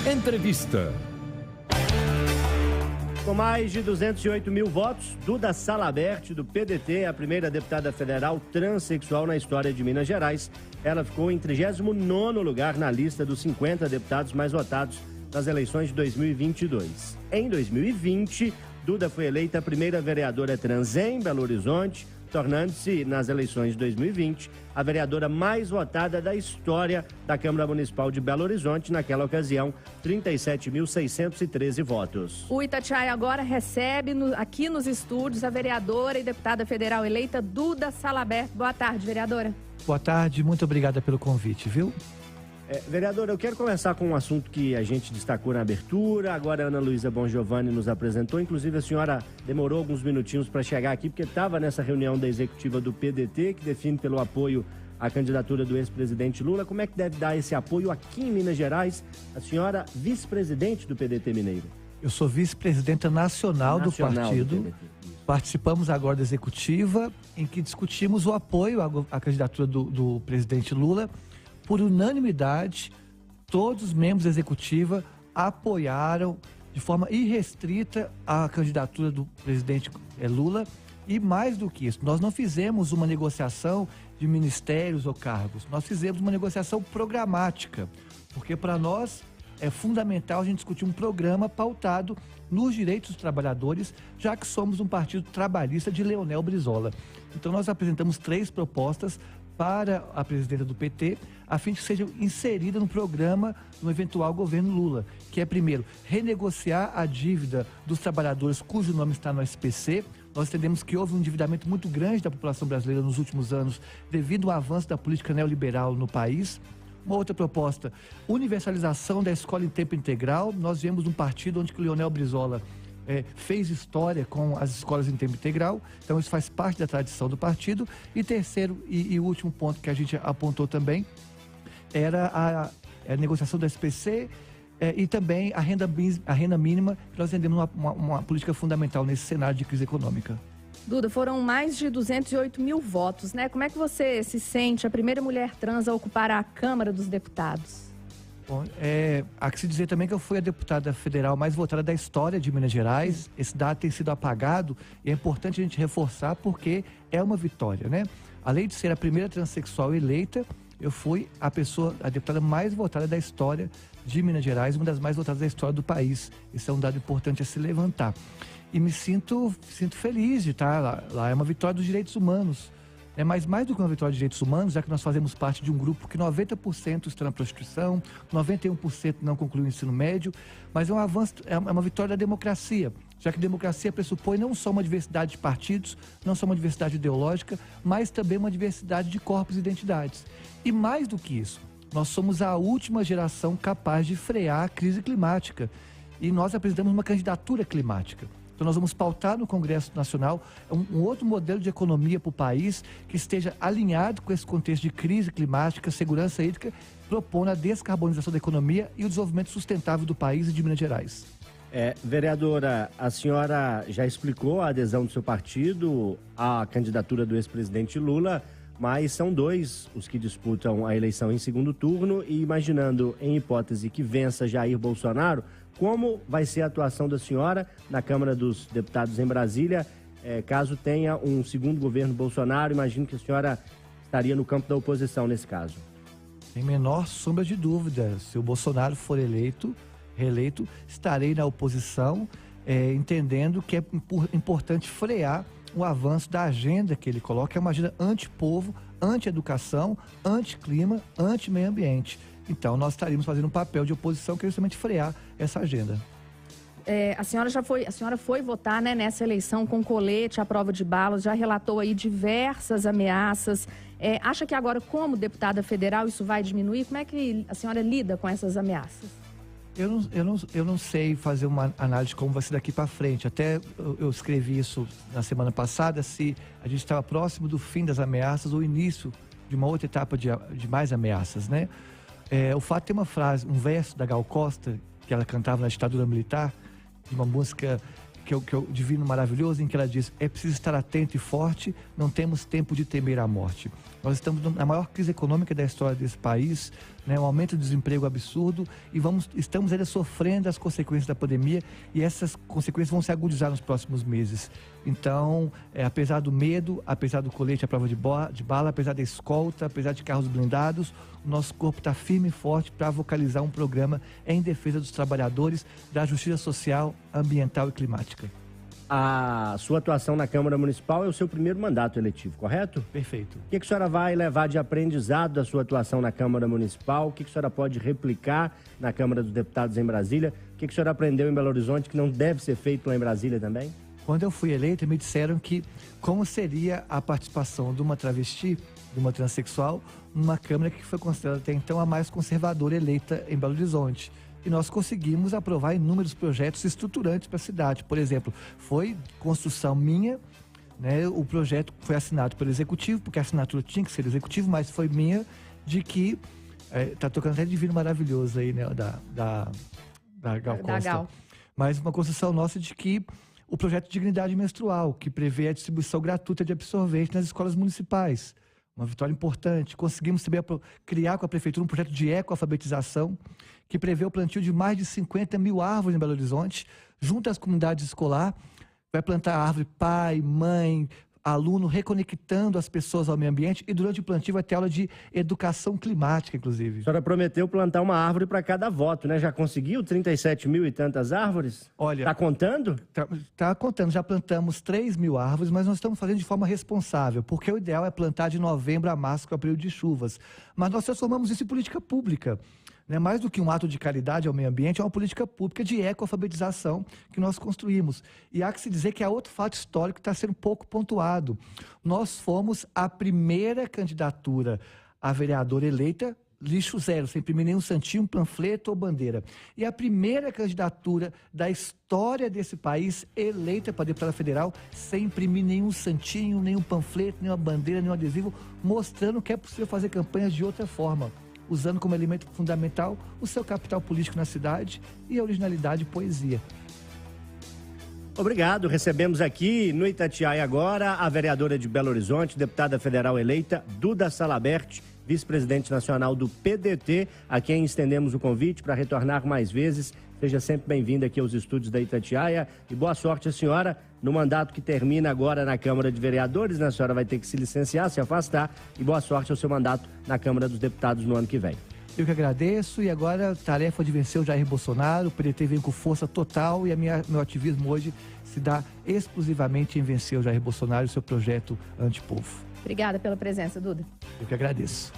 Entrevista. Com mais de 208 mil votos, Duda Salabert, do PDT, é a primeira deputada federal transexual na história de Minas Gerais. Ela ficou em 39º lugar na lista dos 50 deputados mais votados nas eleições de 2022. Em 2020, Duda foi eleita a primeira vereadora trans em Belo Horizonte, tornando-se, nas eleições de 2020, a vereadora mais votada da história da Câmara Municipal de Belo Horizonte, naquela ocasião, 37.613 votos. O Itatiaia agora recebe aqui nos estúdios a vereadora e deputada federal eleita Duda Salabert. Boa tarde, vereadora. Boa tarde, muito obrigada pelo convite, viu? Vereadora, eu quero começar com um assunto que a gente destacou na abertura. Agora a Ana Luísa Bongiovanni nos apresentou. Inclusive, a senhora demorou alguns minutinhos para chegar aqui, porque estava nessa reunião da executiva do PDT, que define pelo apoio à candidatura do ex-presidente Lula. Como é que deve dar esse apoio aqui em Minas Gerais? A senhora, vice-presidente do PDT Mineiro. Eu sou vice-presidenta nacional do partido. Participamos agora da executiva, em que discutimos o apoio à candidatura do presidente Lula. Por unanimidade, todos os membros da executiva apoiaram de forma irrestrita a candidatura do presidente Lula. E mais do que isso, nós não fizemos uma negociação de ministérios ou cargos, nós fizemos uma negociação programática, porque para nós é fundamental a gente discutir um programa pautado nos direitos dos trabalhadores, já que somos um partido trabalhista de Leonel Brizola. Então nós apresentamos 3 propostas para a presidenta do PT, a fim de que seja inserida no programa do eventual governo Lula, que é, primeiro, renegociar a dívida dos trabalhadores cujo nome está no SPC. Nós entendemos que houve um endividamento muito grande da população brasileira nos últimos anos, devido ao avanço da política neoliberal no país. Uma outra proposta, universalização da escola em tempo integral. Nós viemos de um partido onde o Leonel Brizola fez história com as escolas em tempo integral, então isso faz parte da tradição do partido. E terceiro e último ponto que a gente apontou também era a negociação do SPC e também a renda mínima, que nós entendemos uma política fundamental nesse cenário de crise econômica. Duda, foram mais de 208 mil votos, né? Como é que você se sente a primeira mulher trans a ocupar a Câmara dos Deputados? Bom, há que se dizer também que eu fui a deputada federal mais votada da história de Minas Gerais. Esse dado tem sido apagado e é importante a gente reforçar porque é uma vitória, né? Além de ser a primeira transexual eleita, eu fui a deputada mais votada da história de Minas Gerais, uma das mais votadas da história do país. Esse é um dado importante a se levantar. E me sinto feliz de estar lá. É uma vitória dos direitos humanos. Mas mais do que uma vitória de direitos humanos, já que nós fazemos parte de um grupo que 90% está na prostituição, 91% não concluiu o ensino médio, mas é um avanço, é uma vitória da democracia, já que democracia pressupõe não só uma diversidade de partidos, não só uma diversidade ideológica, mas também uma diversidade de corpos e identidades. E mais do que isso, nós somos a última geração capaz de frear a crise climática e nós apresentamos uma candidatura climática. Então nós vamos pautar no Congresso Nacional um outro modelo de economia para o país que esteja alinhado com esse contexto de crise climática, segurança hídrica, propondo a descarbonização da economia e o desenvolvimento sustentável do país e de Minas Gerais. Vereadora, a senhora já explicou a adesão do seu partido à candidatura do ex-presidente Lula, mas são 2 os que disputam a eleição em segundo turno e imaginando, em hipótese, que vença Jair Bolsonaro, como vai ser a atuação da senhora na Câmara dos Deputados em Brasília, caso tenha um segundo governo Bolsonaro? Imagino que a senhora estaria no campo da oposição nesse caso. Sem menor sombra de dúvida, se o Bolsonaro for reeleito, estarei na oposição, entendendo que é importante frear o avanço da agenda que ele coloca, é uma agenda anti-povo, anti-educação, anti-clima, anti-meio ambiente. Então, nós estaríamos fazendo um papel de oposição que é justamente frear essa agenda. A senhora foi votar, né, nessa eleição com colete à prova de balas, já relatou aí diversas ameaças. Acha que agora, como deputada federal, isso vai diminuir? Como é que a senhora lida com essas ameaças? Eu não sei fazer uma análise de como vai ser daqui para frente. Até eu escrevi isso na semana passada, se a gente estava próximo do fim das ameaças ou início de uma outra etapa de mais ameaças, né? O fato tem uma frase, um verso da Gal Costa, que ela cantava na ditadura militar, de uma música que é o Divino Maravilhoso, em que ela diz: é preciso estar atento e forte, não temos tempo de temer a morte. Nós estamos na maior crise econômica da história desse país, né, um aumento do desemprego absurdo, e estamos ainda sofrendo as consequências da pandemia, e essas consequências vão se agudizar nos próximos meses. Então, apesar do medo, apesar do colete à prova de bala, apesar da escolta, apesar de carros blindados, o nosso corpo está firme e forte para vocalizar um programa em defesa dos trabalhadores, da justiça social, ambiental e climática. A sua atuação na Câmara Municipal é o seu primeiro mandato eletivo, correto? Perfeito. O que a senhora vai levar de aprendizado da sua atuação na Câmara Municipal? O que a senhora pode replicar na Câmara dos Deputados em Brasília? O que a senhora aprendeu em Belo Horizonte que não deve ser feito lá em Brasília também? Quando eu fui eleito, me disseram que como seria a participação de uma travesti, de uma transexual, numa Câmara que foi considerada até então a mais conservadora eleita em Belo Horizonte. E nós conseguimos aprovar inúmeros projetos estruturantes para a cidade. Por exemplo, foi construção minha, né? O projeto foi assinado pelo Executivo, porque a assinatura tinha que ser Executivo, mas foi minha, de que... tá tocando até Divino Maravilhoso aí, né? Da Gal Costa. Gal. Mas uma construção nossa de que o projeto de dignidade menstrual, que prevê a distribuição gratuita de absorvente nas escolas municipais. Uma vitória importante. Conseguimos também criar com a Prefeitura um projeto de ecoalfabetização que prevê o plantio de mais de 50 mil árvores em Belo Horizonte, junto às comunidades escolares. Vai plantar árvore pai, mãe, aluno, reconectando as pessoas ao meio ambiente, e durante o plantio vai ter aula de educação climática, inclusive. A senhora prometeu plantar uma árvore para cada voto, né? Já conseguiu 37 mil e tantas árvores? Olha... Está contando? Tá contando. Já plantamos 3 mil árvores, mas nós estamos fazendo de forma responsável, porque o ideal é plantar de novembro a março, que é o período de chuvas. Mas nós transformamos isso em política pública. Né? Mais do que um ato de caridade ao meio ambiente, é uma política pública de ecoalfabetização que nós construímos. E há que se dizer que há outro fato histórico que está sendo pouco pontuado. Nós fomos a primeira candidatura a vereadora eleita lixo zero, sem imprimir nenhum santinho, panfleto ou bandeira. E a primeira candidatura da história desse país eleita para deputada federal sem imprimir nenhum santinho, nenhum panfleto, nenhuma bandeira, nenhum adesivo, mostrando que é possível fazer campanhas de outra forma, usando como elemento fundamental o seu capital político na cidade e a originalidade e poesia. Obrigado. Recebemos aqui no Itatiaia agora a vereadora de Belo Horizonte, deputada federal eleita, Duda Salabert, vice-presidente nacional do PDT, a quem estendemos o convite para retornar mais vezes. Seja sempre bem-vinda aqui aos estúdios da Itatiaia e boa sorte a senhora no mandato que termina agora na Câmara de Vereadores, né? A senhora vai ter que se licenciar, se afastar, e boa sorte ao seu mandato na Câmara dos Deputados no ano que vem. Eu que agradeço, e agora a tarefa de vencer o Jair Bolsonaro. O PDT vem com força total, e meu ativismo hoje se dá exclusivamente em vencer o Jair Bolsonaro e o seu projeto antipovo. Obrigada pela presença, Duda. Eu que agradeço.